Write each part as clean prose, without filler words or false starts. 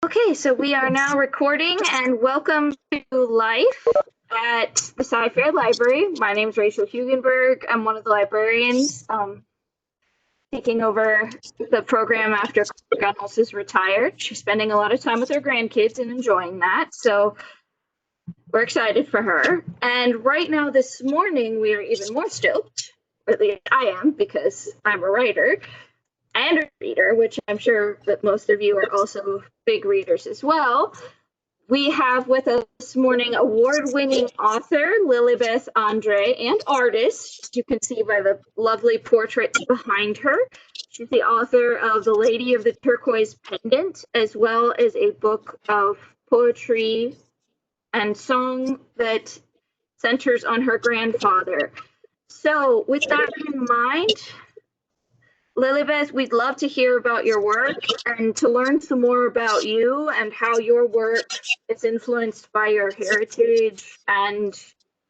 Okay, so we are now recording, and welcome to Life at the Sci-Fair Library. My name is Rachel Hugenberg. I'm one of the librarians taking over the program after Gunnels is retired. She's spending a lot of time with her grandkids and enjoying that, so we're excited for her. And right now, this morning, we are even more stoked, or at least I am, because I'm a writer and a reader, which I'm sure that most of you are also big readers as well. We have with us this morning award-winning author Lilibeth Andre and artist. You can see by the lovely portraits behind her. She's the author of The Lady of the Turquoise Pendant, as well as a book of poetry and song that centers on her grandfather. So with that in mind, Lilibeth, we'd love to hear about your work and to learn some more about you and how your work is influenced by your heritage and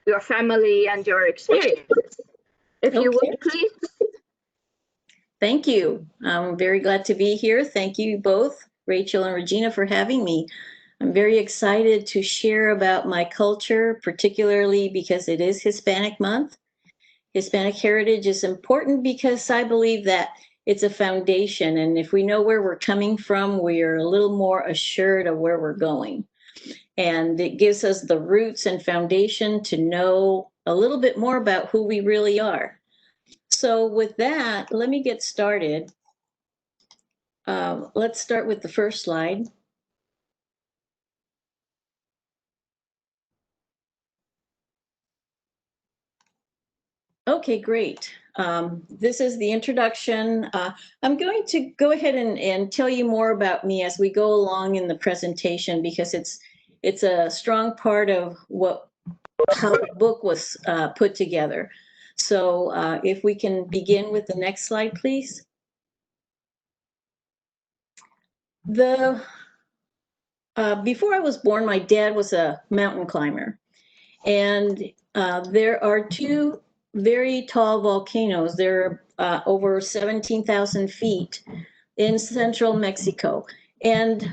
your family and your experiences. If you would, please. Thank you. I'm very glad to be here. Thank you both, Rachel and Regina, for having me. I'm very excited to share about my culture, particularly because it is Hispanic Month. Hispanic Heritage is important because I believe that it's a foundation, and if we know where we're coming from, we are a little more assured of where we're going. And it gives us the roots and foundation to know a little bit more about who we really are. So with that, let me get started. Let's start with the first slide. Okay, great. This is the introduction. I'm going to go ahead and tell you more about me as we go along in the presentation because it's a strong part of how the book was put together. So if we can begin with the next slide, please. Before I was born, my dad was a mountain climber, and there are two very tall volcanoes. They're over 17,000 feet in central Mexico. And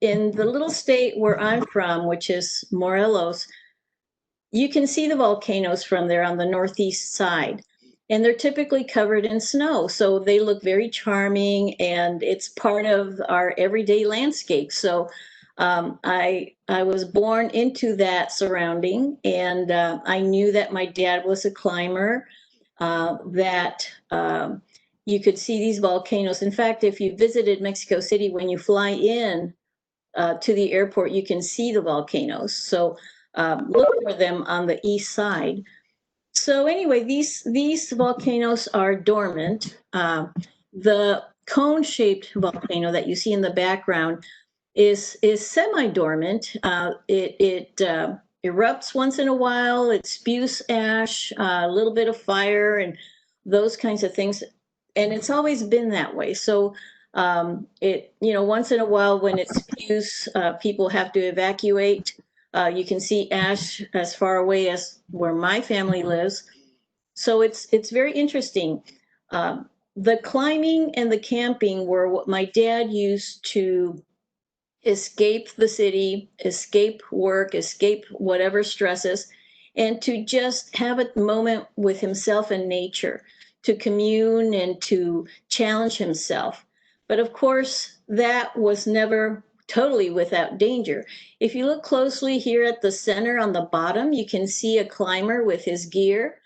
in the little state where I'm from, which is Morelos, you can see the volcanoes from there on the northeast side. And they're typically covered in snow. So they look very charming, and it's part of our everyday landscape. So I was born into that surrounding, and I knew that my dad was a climber, that you could see these volcanoes. In fact, if you visited Mexico City, when you fly in to the airport, you can see the volcanoes. So look for them on the east side. So anyway, these volcanoes are dormant. The cone-shaped volcano that you see in the background is semi-dormant. It erupts once in a while. It spews ash, a little bit of fire, and those kinds of things. And it's always been that way. So once in a while when it spews, people have to evacuate. You can see ash as far away as where my family lives. So it's very interesting. The climbing and the camping were what my dad used to escape the city, escape work, escape whatever stresses, and to just have a moment with himself and nature, to commune and to challenge himself. But of course, that was never totally without danger. If you look closely here at the center on the bottom, you can see a climber with his gear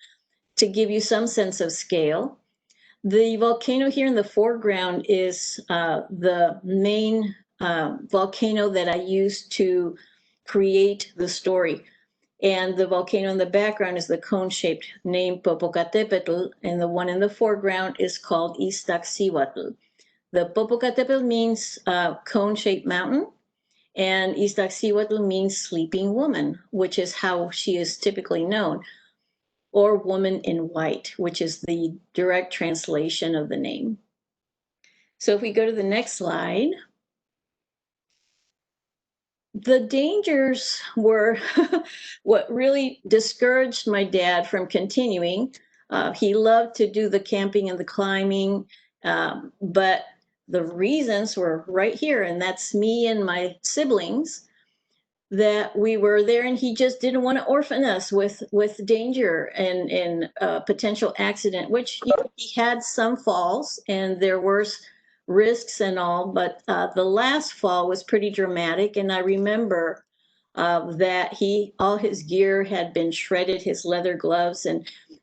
to give you some sense of scale. The volcano here in the foreground is the main volcano that I used to create the story. And the volcano in the background is the cone-shaped named Popocatépetl, and the one in the foreground is called Iztaccíhuatl. The Popocatépetl means cone-shaped mountain, and Iztaccíhuatl means sleeping woman, which is how she is typically known, or woman in white, which is the direct translation of the name. So if we go to the next slide, the dangers were what really discouraged my dad from continuing. He loved to do the camping and the climbing, but the reasons were right here, and that's me and my siblings, that we were there, and he just didn't want to orphan us with danger and potential accident, which, you know, he had some falls and there were risks and all, but the last fall was pretty dramatic. And I remember that all his gear had been shredded, his leather gloves,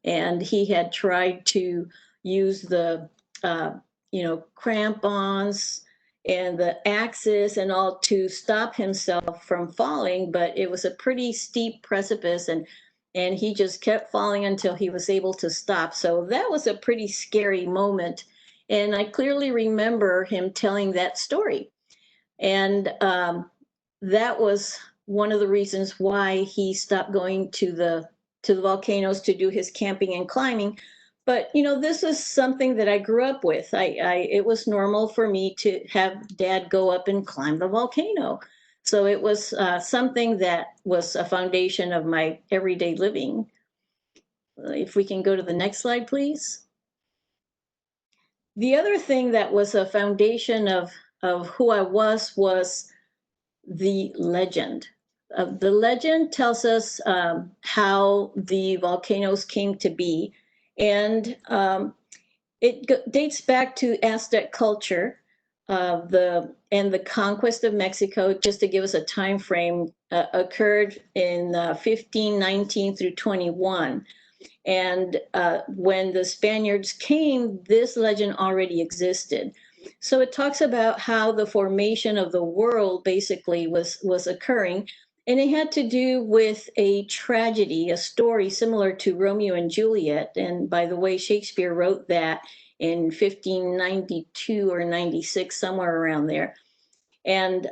and he had tried to use the uh, crampons and the axis and all to stop himself from falling, but it was a pretty steep precipice, and he just kept falling until he was able to stop. So that was a pretty scary moment, and I clearly remember him telling that story. And that was one of the reasons why he stopped going to the volcanoes to do his camping and climbing. But you know, this is something that I grew up with. It was normal for me to have Dad go up and climb the volcano. So it was something that was a foundation of my everyday living. If we can go to the next slide, please. The other thing that was a foundation of who I was the legend. The legend tells us how the volcanoes came to be, and it dates back to Aztec culture, the conquest of Mexico. Just to give us a time frame, occurred in 1519 through 21. And when the Spaniards came, this legend already existed. So it talks about how the formation of the world basically was occurring. And it had to do with a tragedy, a story similar to Romeo and Juliet. And by the way, Shakespeare wrote that in 1592 or 96, somewhere around there. And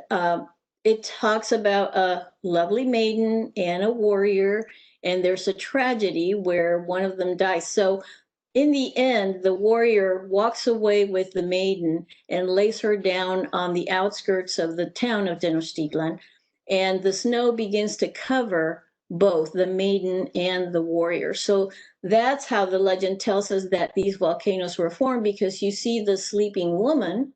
it talks about a lovely maiden and a warrior, and there's a tragedy where one of them dies. So in the end, the warrior walks away with the maiden and lays her down on the outskirts of the town of Tenochtitlan, and the snow begins to cover both the maiden and the warrior. So that's how the legend tells us that these volcanoes were formed, because you see the sleeping woman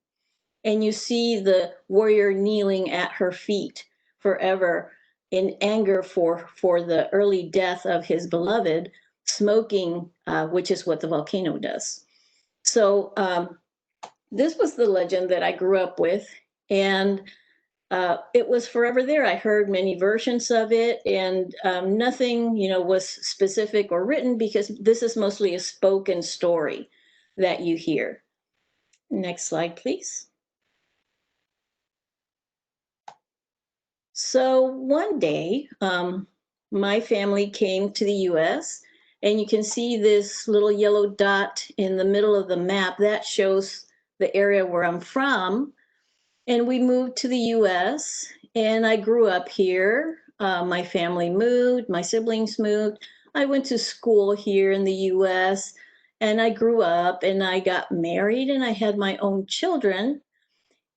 and you see the warrior kneeling at her feet forever in anger for the early death of his beloved, smoking, which is what the volcano does. So this was the legend that I grew up with, and it was forever there. I heard many versions of it, and nothing, was specific or written, because this is mostly a spoken story that you hear. Next slide, please. So one day, my family came to the US, and you can see this little yellow dot in the middle of the map that shows the area where I'm from. And we moved to the US, and I grew up here. My family moved, my siblings moved. I went to school here in the US, and I grew up and I got married and I had my own children.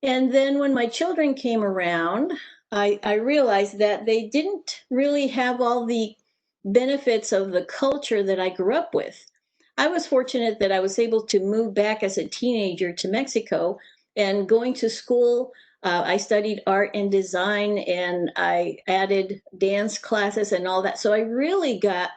And then when my children came around, I realized that they didn't really have all the benefits of the culture that I grew up with. I was fortunate that I was able to move back as a teenager to Mexico, and going to school. I studied art and design, and I added dance classes and all that. So I really got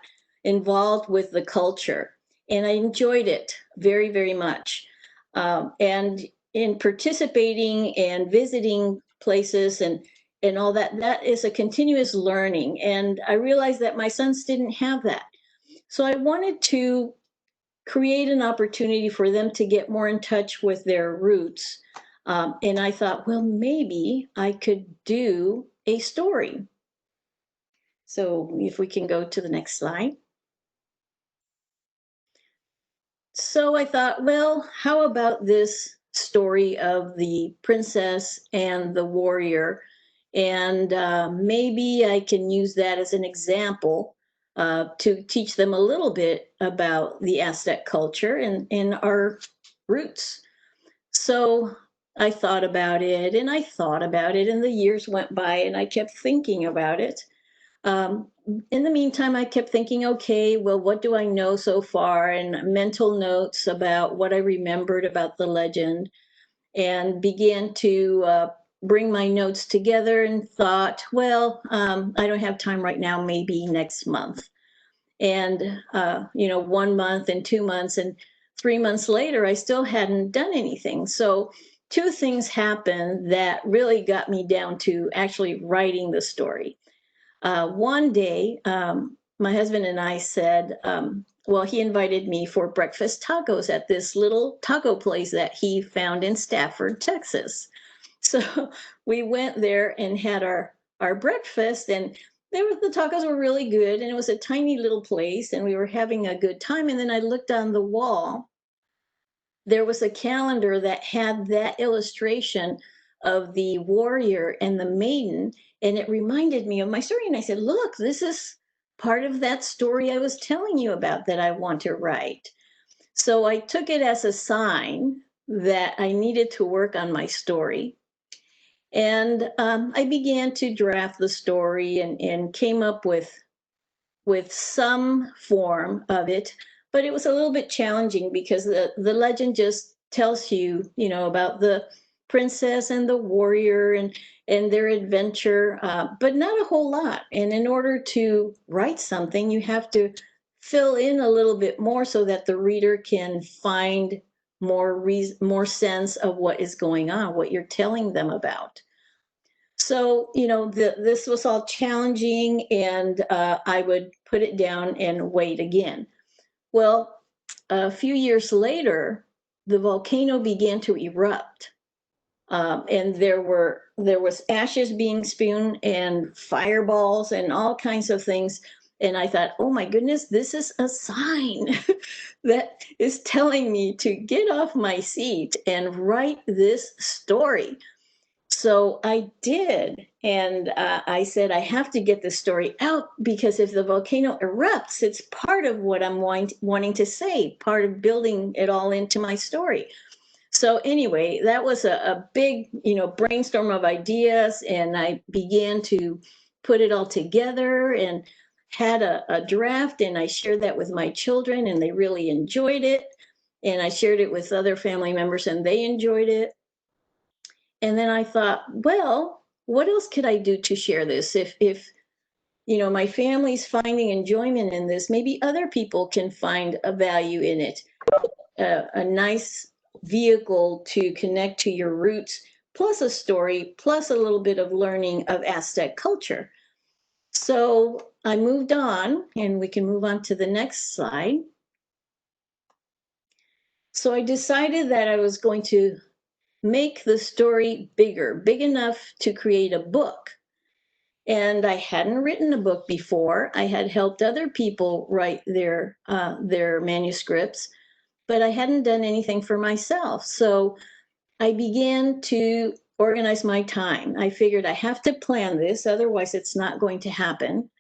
involved with the culture, and I enjoyed it very, very much. And in participating and visiting places and all that, that is a continuous learning. And I realized that my sons didn't have that. So I wanted to create an opportunity for them to get more in touch with their roots. And I thought, well, maybe I could do a story. So if we can go to the next slide. So I thought, well, how about this story of the princess and the warrior? And maybe I can use that as an example to teach them a little bit about the Aztec culture and our roots. So I thought about it and I thought about it, and the years went by and I kept thinking about it. In the meantime, I kept thinking, okay, well, what do I know so far? And mental notes about what I remembered about the legend. and began to bring my notes together and thought, well, I don't have time right now, maybe next month. And, 1 month and 2 months and 3 months later, I still hadn't done anything. So two things happened that really got me down to actually writing the story. One day, my husband and I said, well, he invited me for breakfast tacos at this little taco place that he found in Stafford, Texas. So we went there and had our breakfast, and the tacos were really good, and it was a tiny little place, and we were having a good time. And then I looked on the wall. There was a calendar that had that illustration of the warrior and the maiden, and it reminded me of my story. And I said, look, this is part of that story I was telling you about that I want to write. So I took it as a sign that I needed to work on my story. And I began to draft the story and came up with some form of it, but it was a little bit challenging because the legend just tells you, about the princess and the warrior and their adventure, but not a whole lot. And in order to write something, you have to fill in a little bit more so that the reader can find more sense of what is going on, what you're telling them about. So, this was all challenging, and I would put it down and wait again. Well, a few years later, the volcano began to erupt, and there was ashes being spewed and fireballs and all kinds of things. And I thought, oh my goodness, this is a sign that is telling me to get off my seat and write this story. So I did. And I said, I have to get this story out because if the volcano erupts, it's part of what I'm wanting to say, part of building it all into my story. So anyway, that was a big, brainstorm of ideas. And I began to put it all together and had a draft. And I shared that with my children, and they really enjoyed it. And I shared it with other family members, and they enjoyed it. And then I thought, well, what else could I do to share this? If my family's finding enjoyment in this, maybe other people can find a value in it. A nice vehicle to connect to your roots, plus a story, plus a little bit of learning of Aztec culture. So I moved on, and we can move on to the next slide. So I decided that I was going to make the story bigger, big enough to create a book. And I hadn't written a book before. I had helped other people write their manuscripts, but I hadn't done anything for myself. So I began to organize my time. I figured I have to plan this, otherwise it's not going to happen.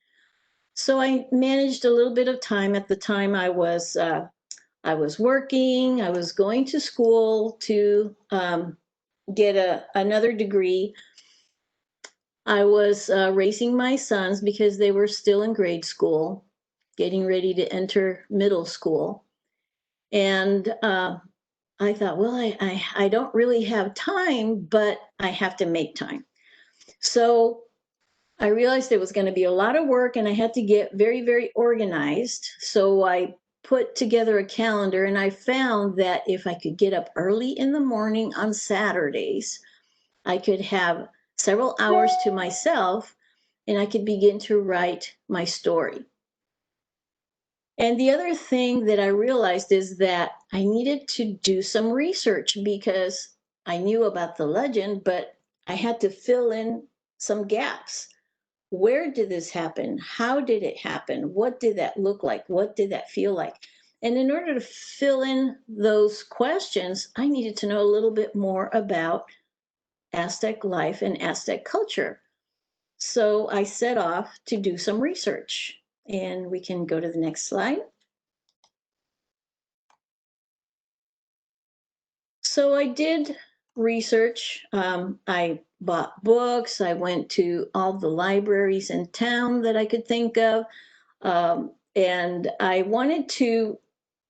So I managed a little bit of time. At the time I was working, I was going to school to get another degree. I was raising my sons because they were still in grade school, getting ready to enter middle school. And I thought, well, I don't really have time, but I have to make time. So I realized it was going to be a lot of work, and I had to get very, very organized. So I put together a calendar, and I found that if I could get up early in the morning on Saturdays, I could have several hours to myself, and I could begin to write my story. And the other thing that I realized is that I needed to do some research because I knew about the legend, but I had to fill in some gaps. Where did this happen? How did it happen? What did that look like? What did that feel like? And in order to fill in those questions, I needed to know a little bit more about Aztec life and Aztec culture. So I set off to do some research, and we can go to the next slide. So I did research. I bought books. I went to all the libraries in town that I could think of. And I wanted to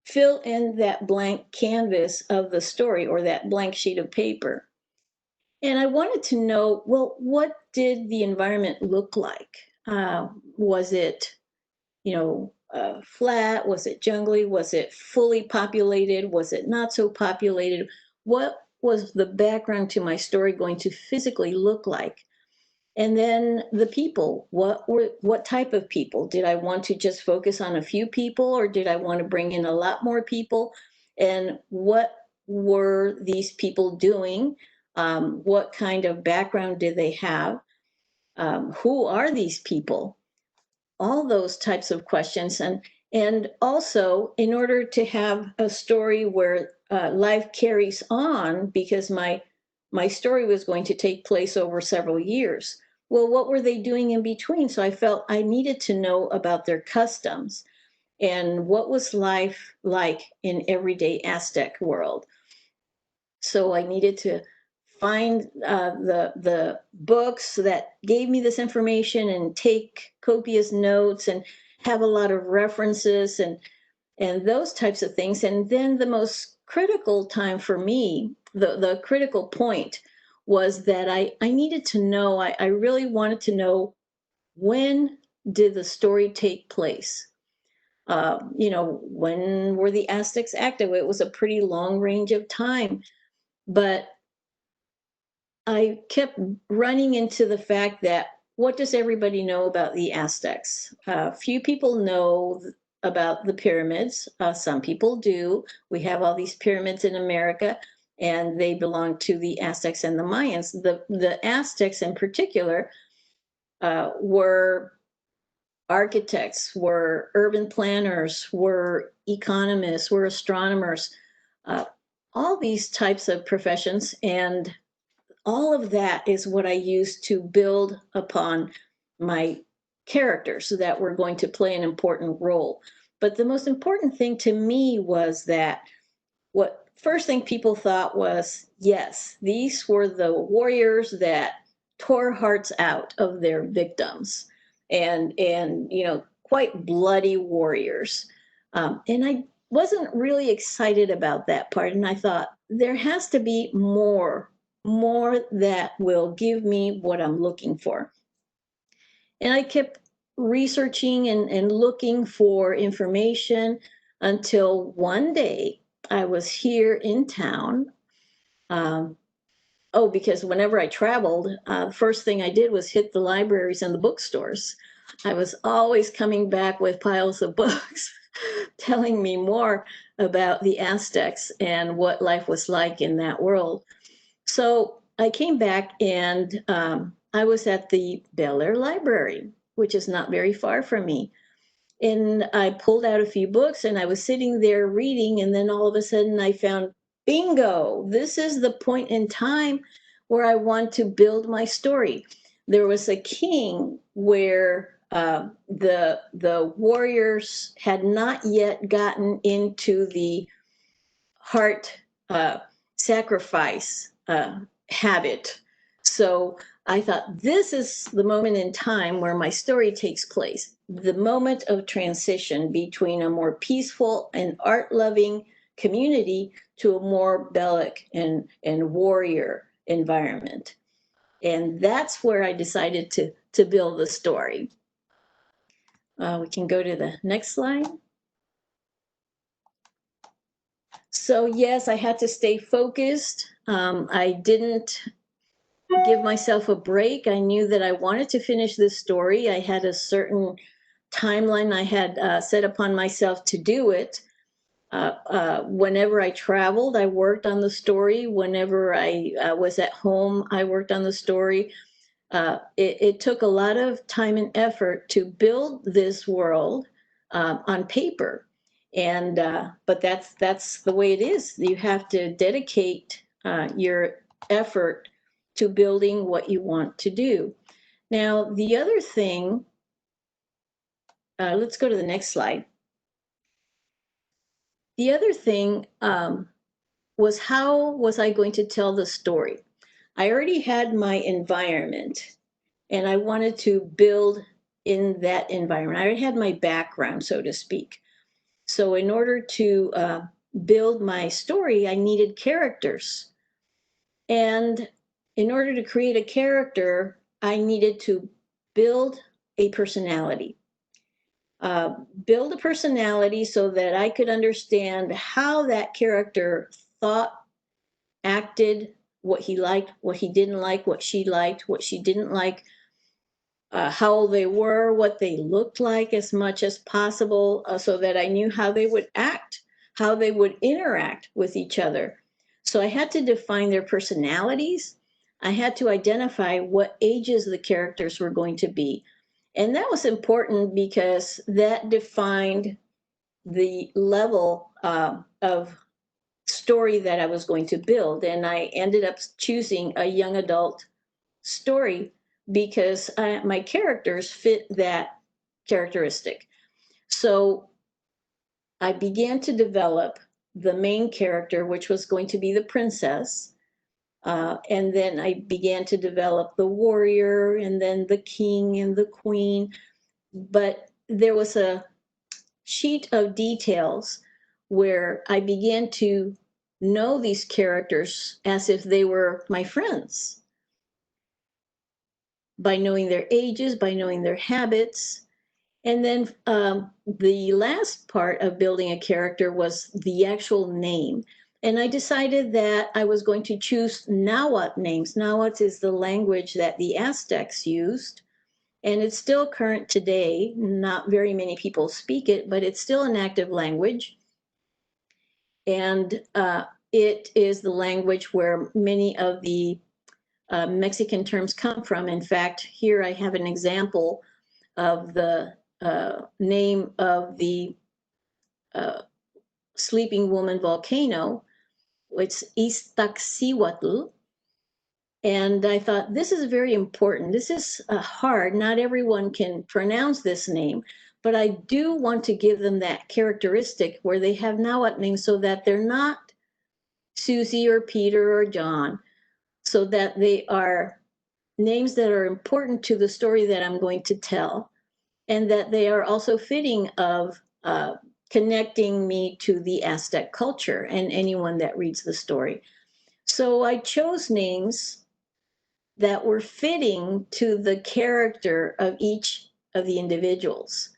fill in that blank canvas of the story or that blank sheet of paper. And I wanted to know, well, what did the environment look like? Was it, flat? Was it jungly? Was it fully populated? Was it not so populated? What was the background to my story going to physically look like? And then the people, what type of people? Did I want to just focus on a few people, or did I want to bring in a lot more people? And what were these people doing? What kind of background did they have? Who are these people? All those types of questions. And also, in order to have a story where life carries on, because my story was going to take place over several years. Well, what were they doing in between? So I felt I needed to know about their customs and what was life like in everyday Aztec world. So I needed to find the books that gave me this information and take copious notes and have a lot of references and those types of things. And then the most critical time for me, the critical point was that I needed to know, I really wanted to know, when did the story take place? When were the Aztecs active? It was a pretty long range of time. But I kept running into the fact that, what does everybody know about the Aztecs? Few people know about the pyramids. Some people do. We have all these pyramids in America, and they belong to the Aztecs and the Mayans. The Aztecs in particular were architects, were urban planners, were economists, were astronomers, uh, all these types of professions. And all of that is what I used to build upon my characters that were going to play an important role. But the most important thing to me was that what first thing people thought was, yes, these were the warriors that tore hearts out of their victims, and quite bloody warriors. And I wasn't really excited about that part, and I thought there has to be more that will give me what I'm looking for. And I kept researching and looking for information until one day I was here in town. Um, because whenever I traveled, the first thing I did was hit the libraries and the bookstores. I was always coming back with piles of books telling me more about the Aztecs and what life was like in that world. So I came back, and I was at the Bel Air Library, which is not very far from me. And I pulled out a few books, and I was sitting there reading, and then all of a sudden I found, bingo, this is the point in time where I want to build my story. There was a king where the warriors had not yet gotten into the heart sacrifice habit. So I thought, this is the moment in time where my story takes place, the moment of transition between a more peaceful and art-loving community to a more bellic and warrior environment. And that's where I decided to build the story. We can go to the next slide. So yes, I had to stay focused. I didn't give myself a break. I knew that I wanted to finish this story. I had a certain timeline I had set upon myself to do it. Whenever I traveled, I worked on the story. Whenever I was at home, I worked on the story. It took a lot of time and effort to build this world on paper. And but that's the way it is. You have to dedicate your effort to building what you want to do. Now, the other thing, let's go to the next slide. The other thing was, how was I going to tell the story? I already had my environment, and I wanted to build in that environment. I already had my background, so to speak. So in order to build my story, I needed characters. And in order to create a character, I needed to build a personality. Build a personality so that I could understand how that character thought, acted, what he liked, what he didn't like, what she liked, what she didn't like, how old they were, what they looked like as much as possible, so that I knew how they would act, how they would interact with each other. So I had to define their personalities. I had to identify what ages the characters were going to be. And that was important because that defined the level of story that I was going to build. And I ended up choosing a young adult story because my characters fit that characteristic. So I began to develop the main character, which was going to be the princess. And then I began to develop the warrior, and then the king and the queen. But there was a sheet of details where I began to know these characters as if they were my friends, by knowing their ages, by knowing their habits. And then the last part of building a character was the actual name. And I decided that I was going to choose Nahuatl names. Nahuatl is the language that the Aztecs used, and it's still current today. Not very many people speak it, but it's still an active language. And it is the language where many of the Mexican terms come from. In fact, here I have an example of the name of the sleeping woman volcano. It's Iztaccíhuatl. And I thought, this is very important. This is hard. Not everyone can pronounce this name, but I do want to give them that characteristic where they have Nahuatl names so that they're not Susie or Peter or John, so that they are names that are important to the story that I'm going to tell, and that they are also fitting of connecting me to the Aztec culture and anyone that reads the story. So I chose names that were fitting to the character of each of the individuals.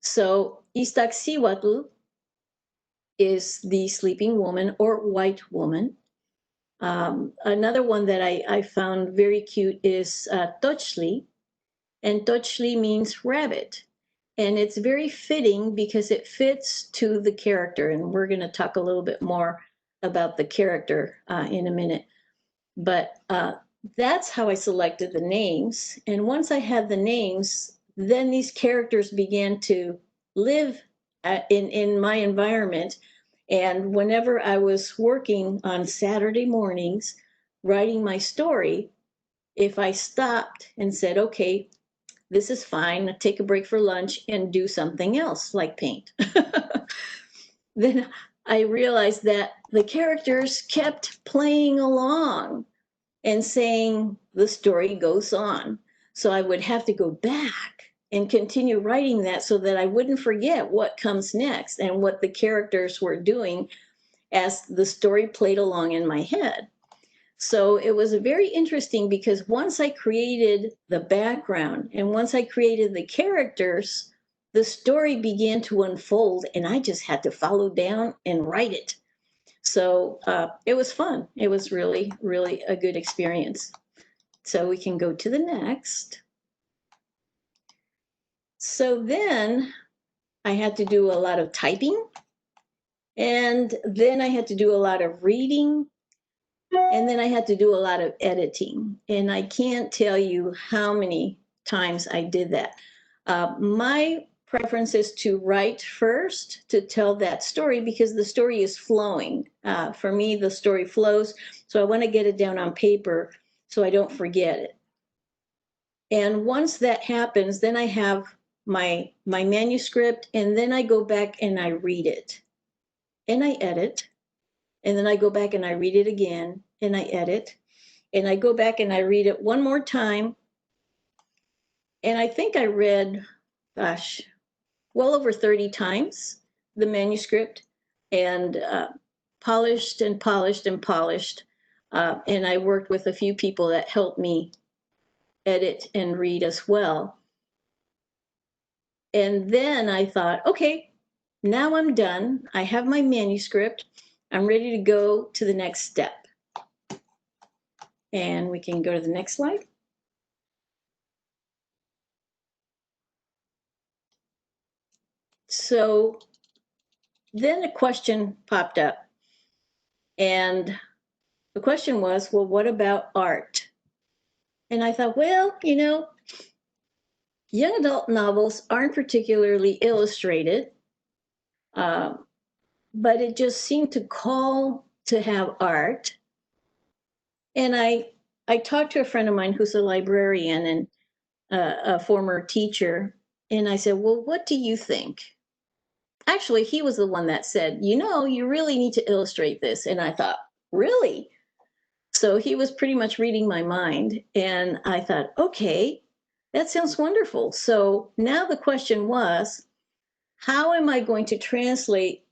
So Iztaccíhuatl is the sleeping woman or white woman. Another one that I found very cute is Tochli, and Tochli means rabbit. And it's very fitting because it fits to the character. And we're going to talk a little bit more about the character in a minute. But that's how I selected the names. And once I had the names, then these characters began to live in my environment. And whenever I was working on Saturday mornings, writing my story, if I stopped and said, okay, this is fine, take a break for lunch and do something else like paint, then I realized that the characters kept playing along and saying the story goes on. So I would have to go back and continue writing that so that I wouldn't forget what comes next and what the characters were doing as the story played along in my head. So it was very interesting because once I created the background and once I created the characters, the story began to unfold and I just had to follow down and write it. So it was fun. It was really, really a good experience. So we can go to the next. So then I had to do a lot of typing, and then I had to do a lot of reading, and then I had to do a lot of editing. And I can't tell you how many times I did that. My preference is to write first to tell that story because the story is flowing. For me, the story flows. So I want to get it down on paper so I don't forget it. And once that happens, then I have my manuscript, and then I go back and I read it and I edit. And then I go back and I read it again and I edit. And I go back and I read it one more time. And I think I read, gosh, well over 30 times the manuscript and polished and polished and polished. And I worked with a few people that helped me edit and read as well. And then I thought, okay, now I'm done. I have my manuscript. I'm ready to go to the next step. And we can go to the next slide. So then a question popped up. And the question was, well, what about art? And I thought, well, you know, young adult novels aren't particularly illustrated, but it just seemed to call to have art. And I talked to a friend of mine who's a librarian and a former teacher, and I said, well, what do you think? Actually, he was the one that said, you know, you really need to illustrate this. And I thought, really? So he was pretty much reading my mind. And I thought, okay, that sounds wonderful. So now the question was, how am I going to translate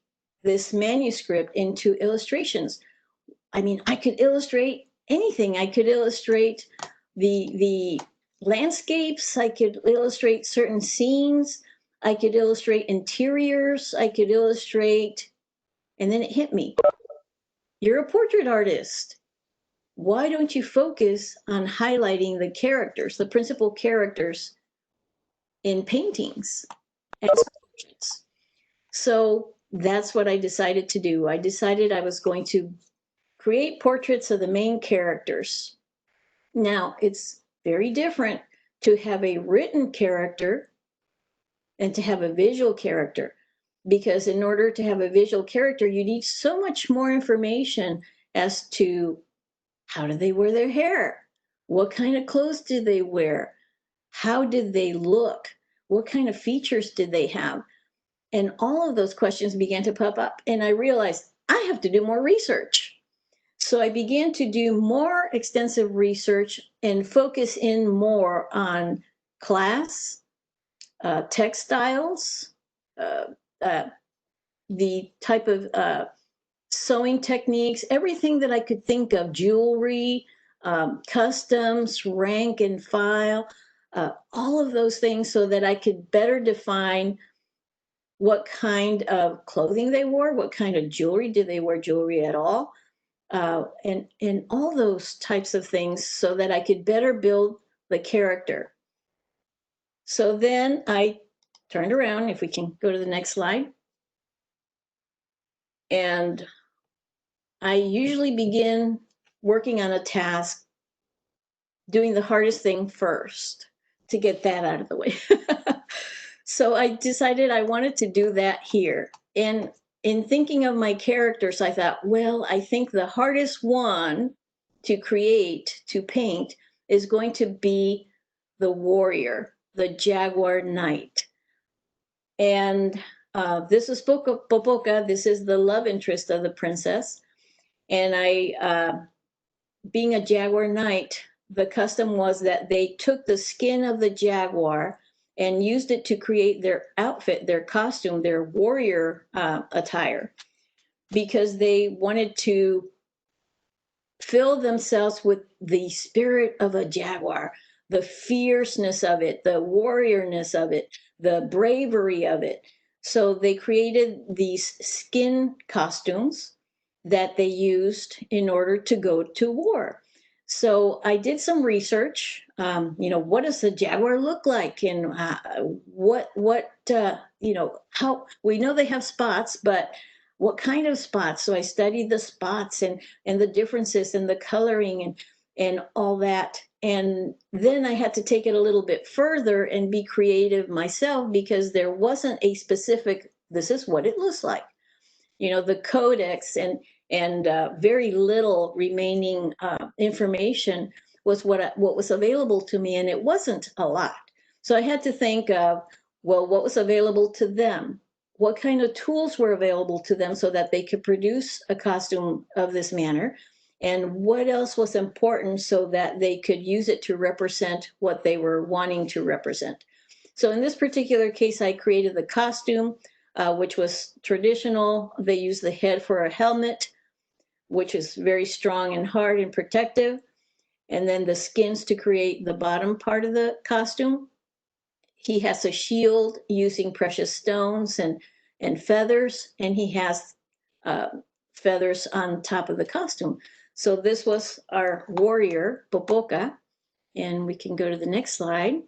this manuscript into illustrations? I mean, I could illustrate anything. I could illustrate the landscapes. I could illustrate certain scenes. I could illustrate interiors. I could illustrate, and then it hit me. You're a portrait artist. Why don't you focus on highlighting the characters, the principal characters in paintings and portraits? So that's what I decided to do. I decided I was going to create portraits of the main characters. Now, it's very different to have a written character and to have a visual character, because in order to have a visual character, you need so much more information as to how do they wear their hair? What kind of clothes did they wear? How did they look? What kind of features did they have? And all of those questions began to pop up. And I realized I have to do more research. So I began to do more extensive research and focus in more on class, textiles, the type of sewing techniques, everything that I could think of, jewelry, customs, rank and file, all of those things, so that I could better define what kind of clothing they wore, what kind of jewelry, did they wear jewelry at all, and all those types of things, so that I could better build the character. So then I turned around, if we can go to the next slide. And I usually begin working on a task doing the hardest thing first to get that out of the way. So I decided I wanted to do that here. And in thinking of my characters, I thought, well, I think the hardest one to create, to paint, is going to be the warrior, the jaguar knight. And this is Popoca. This is the love interest of the princess. And being a jaguar knight, the custom was that they took the skin of the jaguar and used it to create their outfit, their costume, their warrior attire, because they wanted to fill themselves with the spirit of a jaguar, the fierceness of it, the warriorness of it, the bravery of it. So they created these skin costumes that they used in order to go to war. So I did some research. What does the jaguar look like, and how we know they have spots, but what kind of spots? So I studied the spots and the differences and the coloring and all that. And then I had to take it a little bit further and be creative myself, because there wasn't a specific, this is what it looks like. The codex and very little remaining information was what was available to me, and it wasn't a lot. So I had to think of, well, what was available to them? What kind of tools were available to them so that they could produce a costume of this manner? And what else was important so that they could use it to represent what they were wanting to represent? So in this particular case, I created the costume. which was traditional. They used the head for a helmet, which is very strong and hard and protective. And then the skins to create the bottom part of the costume. He has a shield using precious stones and feathers, and he has feathers on top of the costume. So this was our warrior, Popoca, and we can go to the next slide.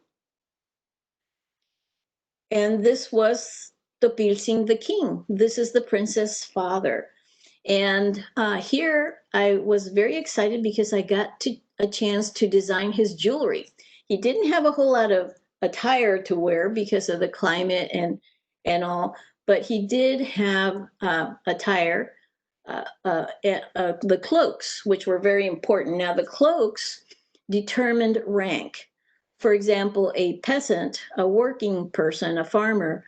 And this was Topilzin the king. This is the princess' father. And here I was very excited because I got a chance to design his jewelry. He didn't have a whole lot of attire to wear because of the climate and all, but he did have attire, the cloaks, which were very important. Now, the cloaks determined rank. For example, a peasant, a working person, a farmer,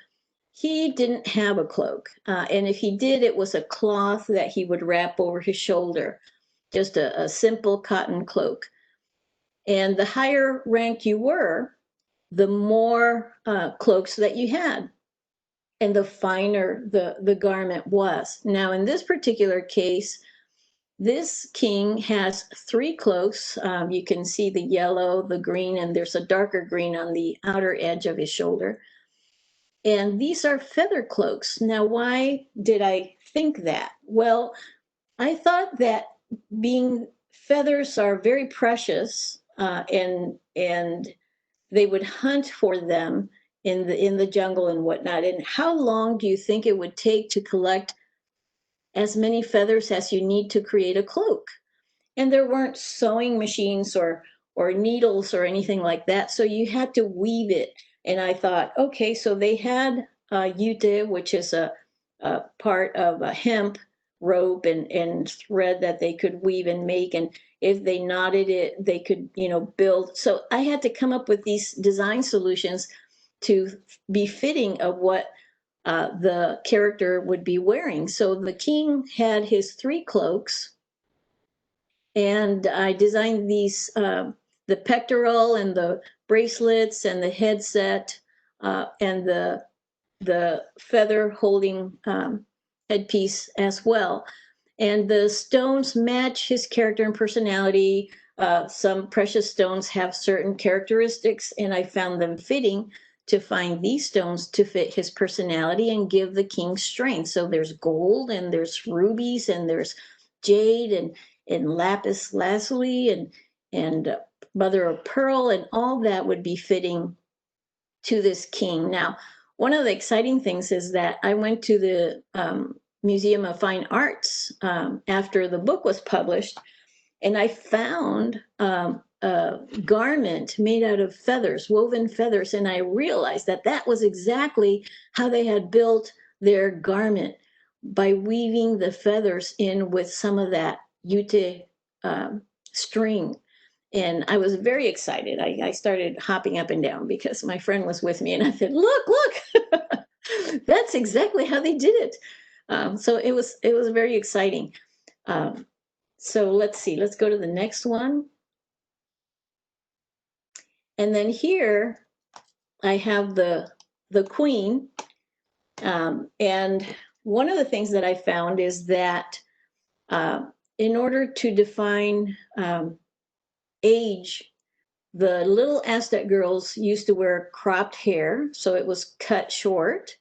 he didn't have a cloak. And if he did, it was a cloth that he would wrap over his shoulder, just a simple cotton cloak. And the higher ranked you were, the more cloaks that you had, and the finer the garment was. Now, in this particular case, this king has 3 cloaks. You can see the yellow, the green, and there's a darker green on the outer edge of his shoulder. And these are feather cloaks. Now, why did I think that? Well, I thought that being feathers are very precious, and they would hunt for them in the jungle and whatnot. And how long do you think it would take to collect as many feathers as you need to create a cloak? And there weren't sewing machines or needles or anything like that, so you had to weave it. And I thought, okay, so they had yute, which is a part of a hemp rope and thread that they could weave and make. And if they knotted it, they could, build. So I had to come up with these design solutions to be fitting of what the character would be wearing. So the king had his 3 cloaks, and I designed these, the pectoral and the bracelets and the headset, and the feather holding headpiece as well. And the stones match his character and personality. Some precious stones have certain characteristics, and I found them fitting to find these stones to fit his personality and give the king strength. So there's gold, and there's rubies, and there's jade, and lapis lazuli, and mother of pearl, and all that would be fitting to this king. Now, one of the exciting things is that I went to the Museum of Fine Arts after the book was published, and I found a garment made out of feathers, woven feathers, and I realized that that was exactly how they had built their garment, by weaving the feathers in with some of that yute string. And I was very excited. I started hopping up and down because my friend was with me, and I said, look, that's exactly how they did it. So it was very exciting. So let's see, let's go to the next one. And then here I have the queen. And one of the things that I found is that in order to define age, the little Aztec girls used to wear cropped hair, so it was cut short.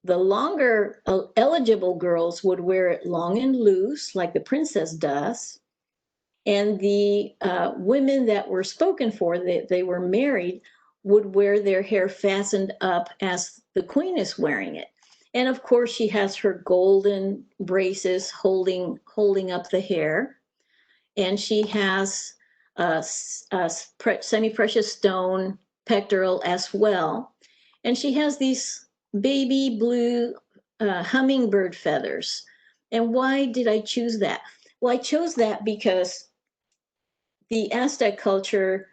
The longer eligible girls would wear it long and loose, like the princess does. And the women that were spoken for, they were married, would wear their hair fastened up as the queen is wearing it. And of course, she has her golden braces holding up the hair. And she has a semi-precious stone pectoral as well. And she has these baby blue hummingbird feathers. And why did I choose that? Well, I chose that because the Aztec culture,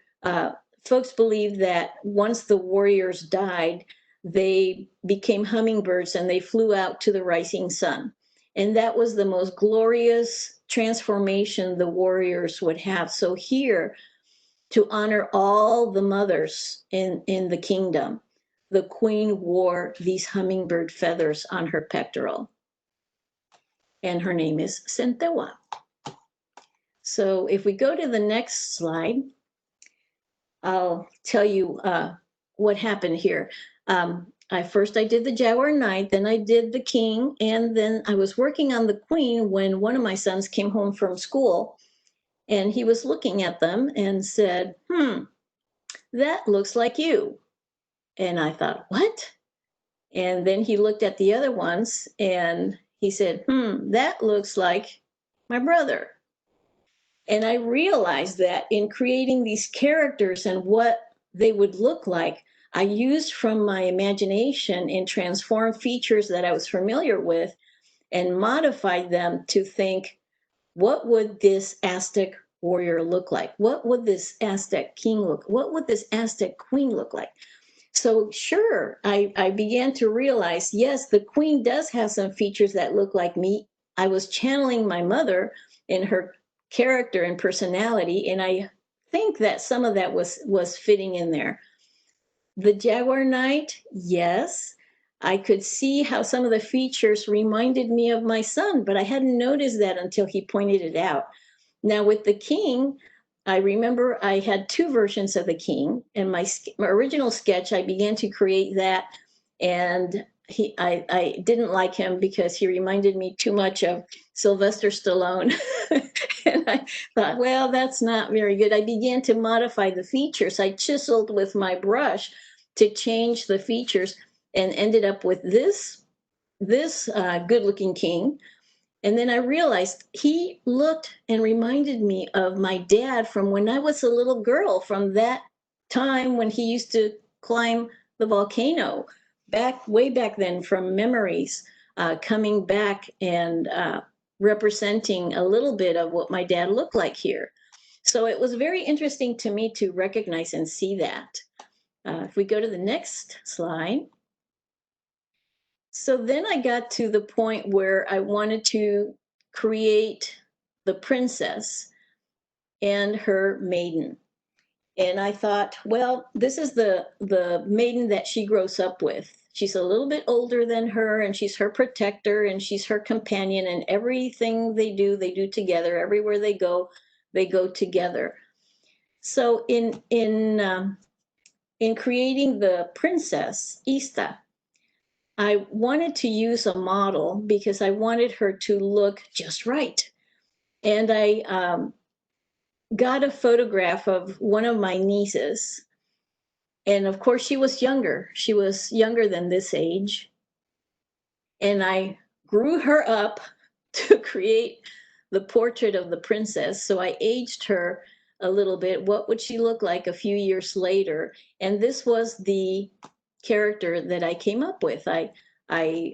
folks believed that once the warriors died, they became hummingbirds and they flew out to the rising sun. And that was the most glorious transformation the warriors would have. So here, to honor all the mothers in the kingdom, the queen wore these hummingbird feathers on her pectoral. And her name is Centewa. So if we go to the next slide, I'll tell you what happened here. First I did the Jaguar Knight, then I did the King, and then I was working on the Queen when one of my sons came home from school, and he was looking at them and said, that looks like you. And I thought, what? And then he looked at the other ones and he said, that looks like my brother. And I realized that in creating these characters and what they would look like, I used from my imagination and transformed features that I was familiar with and modified them to think, what would this Aztec warrior look like? What would this Aztec king look? What would this Aztec queen look like? So sure, I began to realize, yes, the queen does have some features that look like me. I was channeling my mother in her character and personality, and I think that some of that was fitting in there. The Jaguar Knight, yes, I could see how some of the features reminded me of my son, but I hadn't noticed that until he pointed it out. Now with the King, I remember I had two versions of the King, and my original sketch, I began to create that, and I didn't like him because he reminded me too much of Sylvester Stallone. And I thought, well, that's not very good. I began to modify the features. I chiseled with my brush to change the features and ended up with this good-looking king. And then I realized he looked and reminded me of my dad from when I was a little girl, from that time when he used to climb the volcano, way back then, from memories, coming back and representing a little bit of what my dad looked like here. So it was very interesting to me to recognize and see that. If we go to the next slide. So then I got to the point where I wanted to create the princess and her maiden. And I thought, well, this is the maiden that she grows up with. She's a little bit older than her, and she's her protector, and she's her companion, and everything they do together. Everywhere they go together. So in creating the princess, Ista, I wanted to use a model because I wanted her to look just right. And I got a photograph of one of my nieces. And of course, she was younger. She was younger than this age. And I grew her up to create the portrait of the princess. So I aged her a little bit. What would she look like a few years later? And this was the character that I came up with. I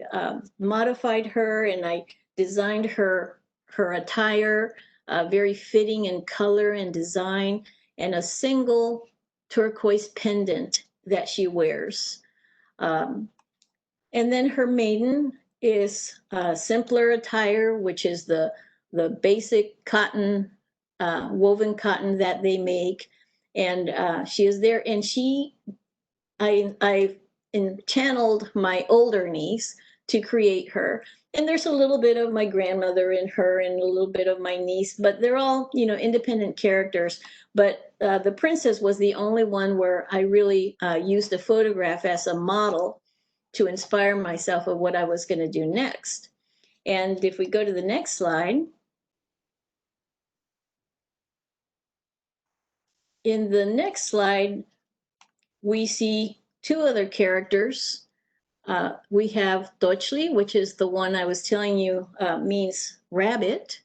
modified her and I designed her attire, very fitting in color and design, and a single turquoise pendant that she wears. And then her maiden is simpler attire, which is the basic cotton, woven cotton that they make. And she is there, and I channeled my older niece to create her. And there's a little bit of my grandmother in her and a little bit of my niece, but they're all, independent characters. But the princess was the only one where I really used a photograph as a model to inspire myself of what I was going to do next. And if we go to the next slide, in the next slide, we see two other characters. We have Tochli, which is the one I was telling you means rabbit.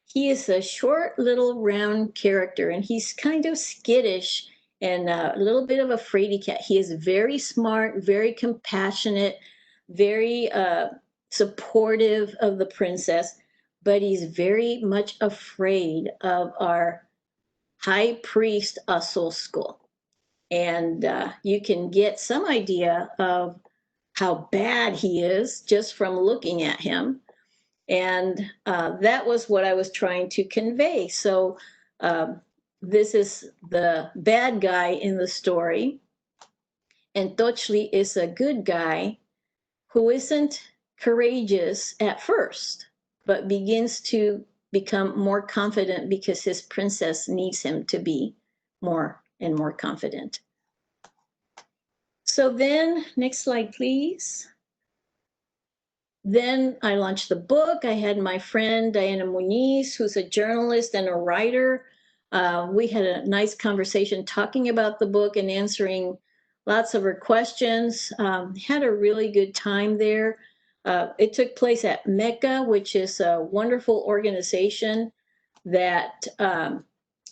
He is a short little round character, and he's kind of skittish and a little bit of a fraidy cat. He is very smart, very compassionate, very supportive of the princess, but he's very much afraid of our high priest Asolsko. And you can get some idea of how bad he is just from looking at him. And that was what I was trying to convey. So this is the bad guy in the story. and Tochli is a good guy who isn't courageous at first, but begins to become more confident because his princess needs him to be more and more confident. So then, next slide, please. Then I launched the book. I had my friend Diana Muniz, who's a journalist and a writer. We had a nice conversation talking about the book and answering lots of her questions. Had a really good time there. It took place at Mecca, which is a wonderful organization that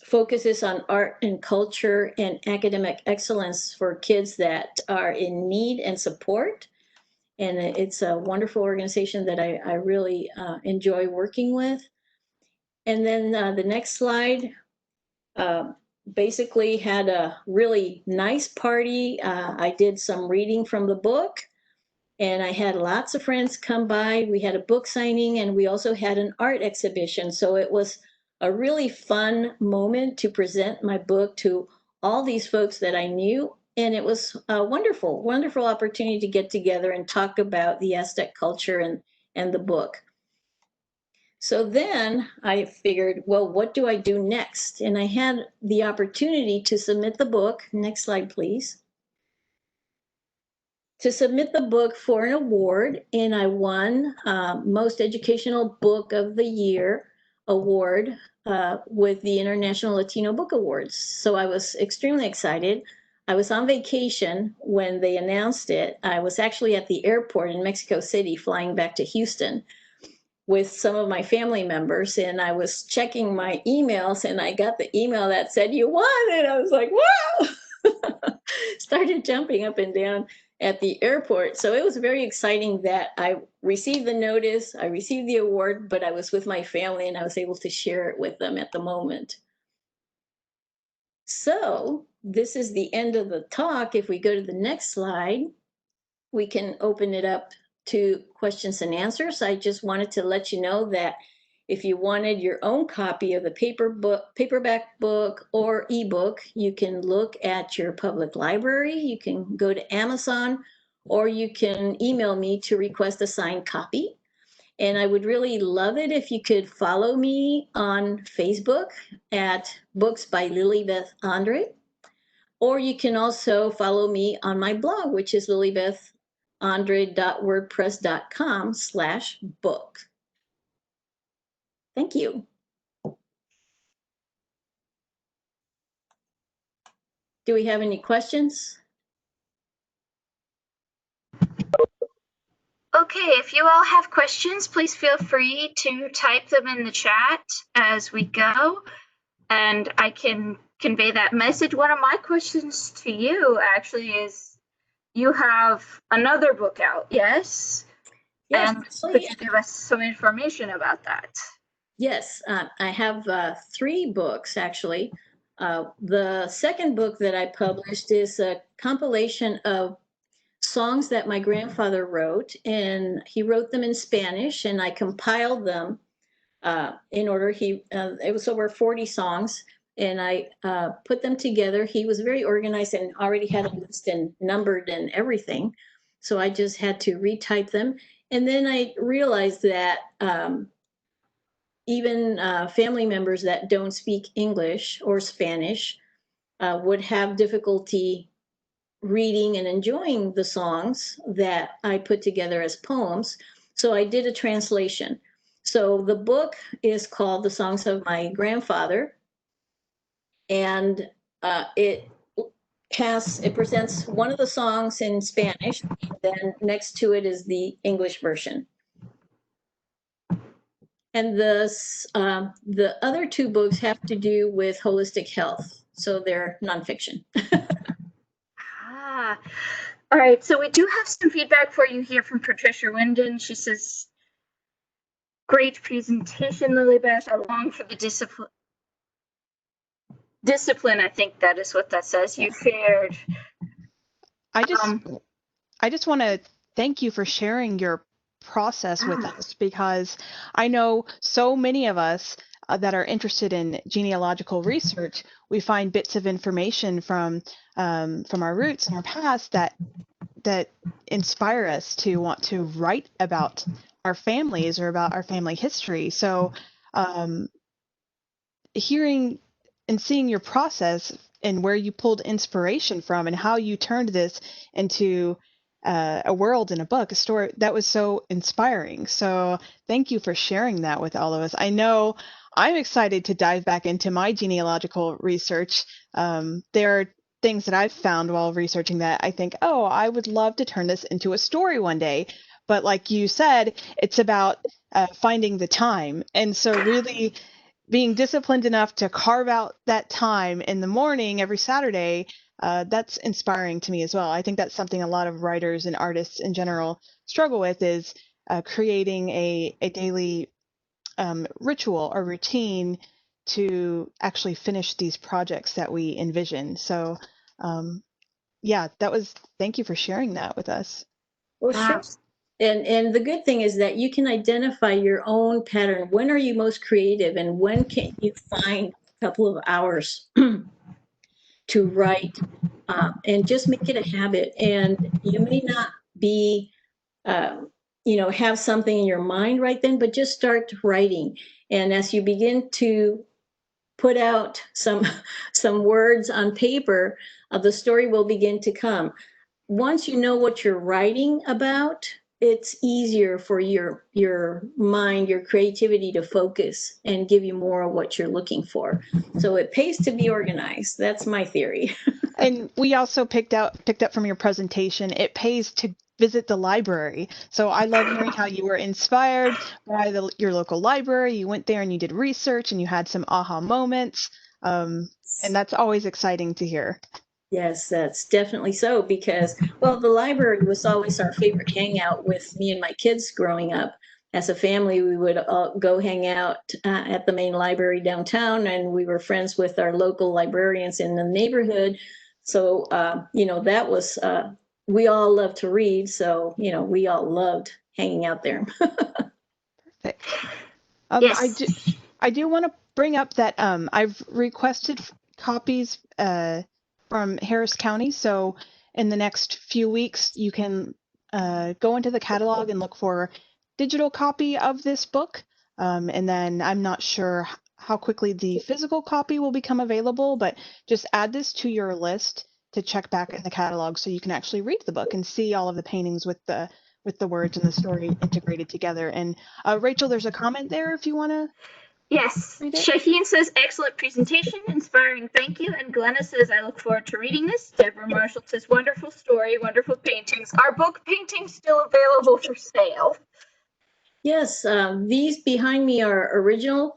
focuses on art and culture and academic excellence for kids that are in need and support. And it's a wonderful organization that I really enjoy working with. And then the next slide, basically had a really nice party. I did some reading from the book, and I had lots of friends come by. We had a book signing, and we also had an art exhibition. So it was a really fun moment to present my book to all these folks that I knew. And it was a wonderful, wonderful opportunity to get together and talk about the Aztec culture and the book. So then I figured, well, what do I do next? And I had the opportunity to submit the book. Next slide, please. To submit the book for an award, and I won Most Educational Book of the Year award with the International Latino Book Awards. So I was extremely excited. I was on vacation when they announced it. I was actually at the airport in Mexico City flying back to Houston with some of my family members, and I was checking my emails, and I got the email that said, "You won," and I was like, wow! Started jumping up and down at the airport. So it was very exciting that I received the notice, I received the award, but I was with my family and I was able to share it with them at the moment. So this is the end of the talk. If we go to the next slide, we can open it up to questions and answers. I just wanted to let you know that if you wanted your own copy of the paperback book or ebook, you can look at your public library, you can go to Amazon, or you can email me to request a signed copy. And I would really love it if you could follow me on Facebook at Books by Lilibeth Andre. Or you can also follow me on my blog, which is lilibethandre.wordpress.com/book. Thank you. Do we have any questions? Okay, if you all have questions, please feel free to type them in the chat as we go, and I can convey that message. One of my questions to you actually is, you have another book out, yes? Yes, and could you give us some information about that? Yes, I have 3 books actually. The second book that I published is a compilation of songs that my grandfather wrote, and he wrote them in Spanish, and I compiled them in order. It was over 40 songs, and I put them together. He was very organized and already had a list and numbered and everything, so I just had to retype them. And then I realized that even family members that don't speak English or Spanish would have difficulty reading and enjoying the songs that I put together as poems. So I did a translation. So the book is called The Songs of My Grandfather, and it presents one of the songs in Spanish, and then next to it is the English version. And the other 2 books have to do with holistic health, so they're nonfiction. All right, so we do have some feedback for you here from Patricia Winden. She says, great presentation, Lilibeth. Along for the discipline, I think that is what that says. You shared. I just want to thank you for sharing your process with us, because I know so many of us that are interested in genealogical research, we find bits of information from our roots and our past that inspire us to want to write about our families or about our family history. So hearing and seeing your process and where you pulled inspiration from and how you turned this into a world in a book, a story, that was so inspiring. So thank you for sharing that with all of us. I know I'm excited to dive back into my genealogical research. There are things that I've found while researching that I think, oh, I would love to turn this into a story one day. But like you said, it's about finding the time. And so really being disciplined enough to carve out that time in the morning every Saturday, that's inspiring to me as well. I think that's something a lot of writers and artists in general struggle with, is creating a daily ritual or routine to actually finish these projects that we envision. So yeah, thank you for sharing that with us. Well, sure. And the good thing is that you can identify your own pattern. When are you most creative, and when can you find a couple of hours to write, and just make it a habit? And you may not be, have something in your mind right then, but just start writing. And as you begin to put out some words on paper, the story will begin to come. Once you know what you're writing about, it's easier for your mind, your creativity to focus and give you more of what you're looking for. So it pays to be organized. That's my theory. And we also picked up from your presentation, it pays to visit the library. So I love hearing how you were inspired by your local library. You went there and you did research and you had some aha moments. And that's always exciting to hear. Yes, that's definitely so, because, well, the library was always our favorite hangout with me and my kids growing up. As a family, we would go hang out at the main library downtown, and we were friends with our local librarians in the neighborhood. So, that was, we all loved to read. So, we all loved hanging out there. Perfect. Yes. I do want to bring up that I've requested copies from Harris County. So in the next few weeks, you can go into the catalog and look for digital copy of this book. And then I'm not sure how quickly the physical copy will become available, but just add this to your list to check back in the catalog so you can actually read the book and see all of the paintings with the words and the story integrated together. And Rachel, there's a comment there if you want to. Yes. Shaheen says, excellent presentation, inspiring, thank you. And Glenna says, I look forward to reading this. Deborah Marshall says, wonderful story, wonderful paintings. Are book paintings still available for sale? Yes, these behind me are original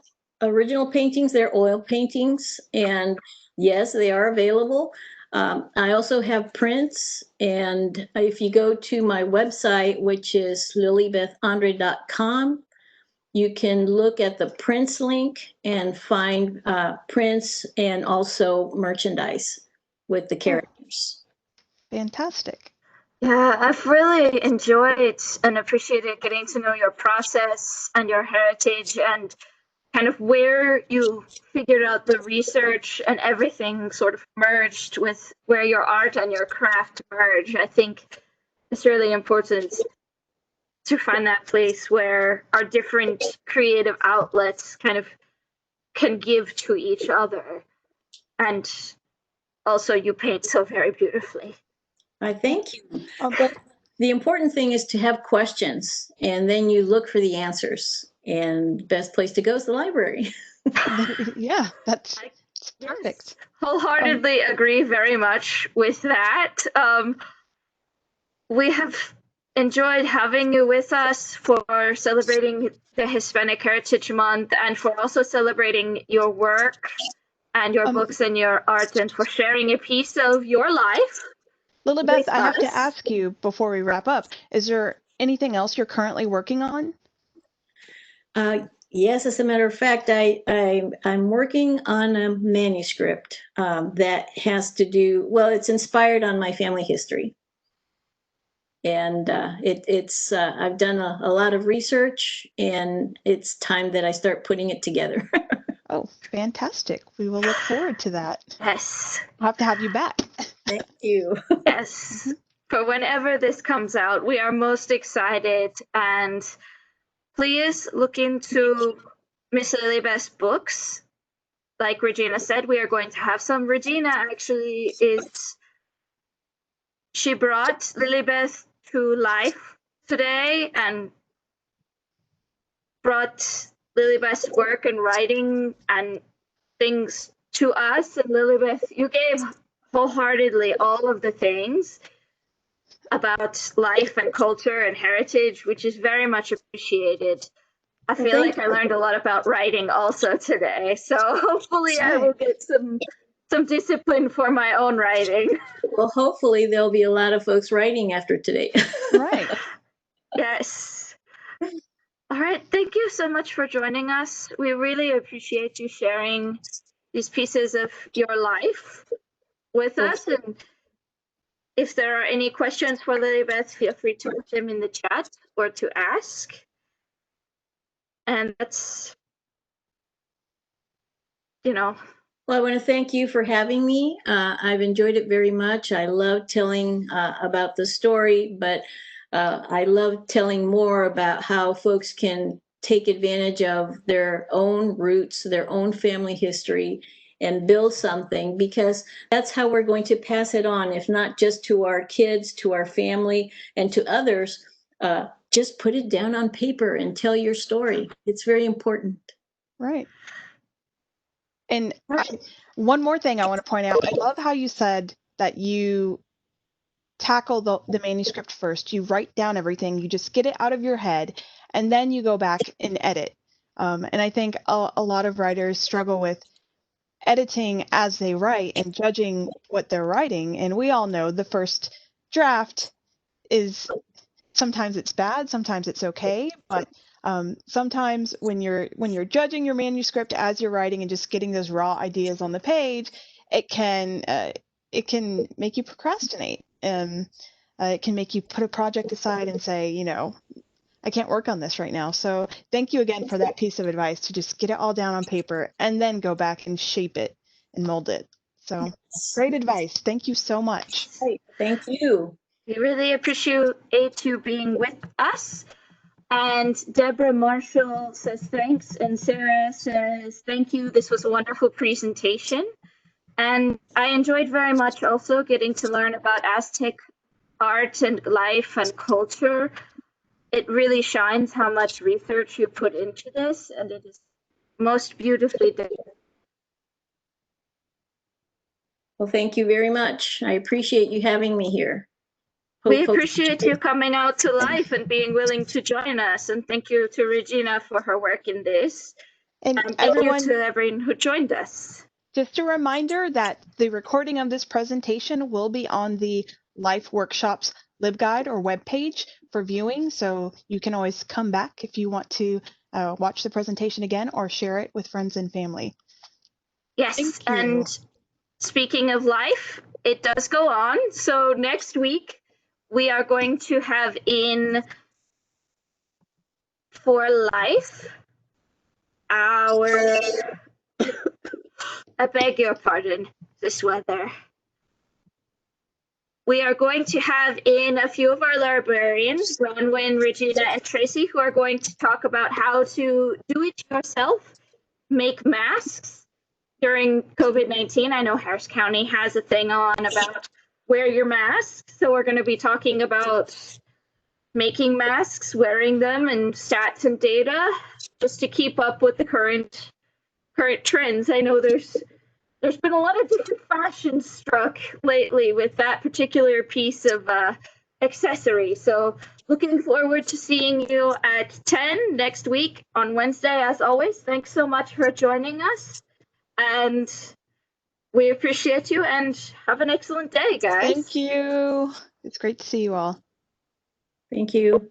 paintings. They're oil paintings, and yes, they are available. I also have prints, and if you go to my website, which is lilibethandre.com, you can look at the prints link and find prints and also merchandise with the characters. Fantastic. Yeah, I've really enjoyed and appreciated getting to know your process and your heritage and kind of where you figured out the research and everything sort of merged with where your art and your craft merge. I think it's really important to find that place where our different creative outlets kind of can give to each other. And also, you paint so very beautifully. I thank you. But the important thing is to have questions, and then you look for the answers. And the best place to go is the library. Yeah, that's perfect. Yes, wholeheartedly agree very much with that. We have enjoyed having you with us for celebrating the Hispanic Heritage Month and for also celebrating your work and your books and your art and for sharing a piece of your life. Lilibeth, I have to ask you before we wrap up, is there anything else you're currently working on? Yes, as a matter of fact, I'm working on a manuscript that has to do, well, it's inspired on my family history. And I've done a lot of research, and it's time that I start putting it together. Oh, fantastic. We will look forward to that. Yes. I'll have to have you back. Thank you. Yes. For whenever this comes out, we are most excited. And please look into Miss Lilibeth's books. Like Regina said, we are going to have some. Regina actually she brought Lilibeth to life today and brought Lilibeth's work and writing and things to us. And Lilibeth, you gave wholeheartedly all of the things about life and culture and heritage, which is very much appreciated. I feel like I learned a lot about writing also today. So hopefully I will get some discipline for my own writing. Well, hopefully there'll be a lot of folks writing after today. Right. Yes. All right. Thank you so much for joining us. We really appreciate you sharing these pieces of your life with us. And if there are any questions for Lilibeth, feel free to put them in the chat or to ask. And that's, Well, I want to thank you for having me. I've enjoyed it very much. I love telling about the story, but I love telling more about how folks can take advantage of their own roots, their own family history, and build something, because that's how we're going to pass it on, if not just to our kids, to our family, and to others. Just put it down on paper and tell your story. It's very important. Right. And one more thing I want to point out. I love how you said that you tackle the manuscript first. You write down everything. You just get it out of your head, and then you go back and edit. And I think a lot of writers struggle with editing as they write and judging what they're writing. And we all know the first draft is sometimes it's bad, sometimes it's okay, but sometimes when you're judging your manuscript as you're writing and just getting those raw ideas on the page, it can make you procrastinate. It can make you put a project aside and say, I can't work on this right now. So thank you again for that piece of advice, to just get it all down on paper and then go back and shape it and mold it. So great advice. Thank you so much. Thank you. we really appreciate you being with us. And Deborah Marshall says thanks, and Sarah says thank you. This was a wonderful presentation. And I enjoyed very much also getting to learn about Aztec art and life and culture. It really shines how much research you put into this, and it is most beautifully done. Well, thank you very much. I appreciate you having me here. We appreciate you coming out to life and being willing to join us. And thank you to Regina for her work in this. And thank you to everyone who joined us. Just a reminder that the recording of this presentation will be on the Life Workshops LibGuide or webpage for viewing, so you can always come back if you want to watch the presentation again or share it with friends and family. Yes, and speaking of life, it does go on. So next week, we are going to have in for life our I beg your pardon, this weather. We are going to have in a few of our librarians, Bronwyn, Regina, and Tracy, who are going to talk about how to do it yourself, make masks during COVID-19. I know Harris County has a thing on about wear your mask. So we're going to be talking about making masks, wearing them, and stats and data just to keep up with the current trends. I know there's been a lot of different fashions struck lately with that particular piece of accessory. So looking forward to seeing you at 10 next week on Wednesday, as always. Thanks so much for joining us. And we appreciate you, and have an excellent day, guys. Thank you. It's great to see you all. Thank you.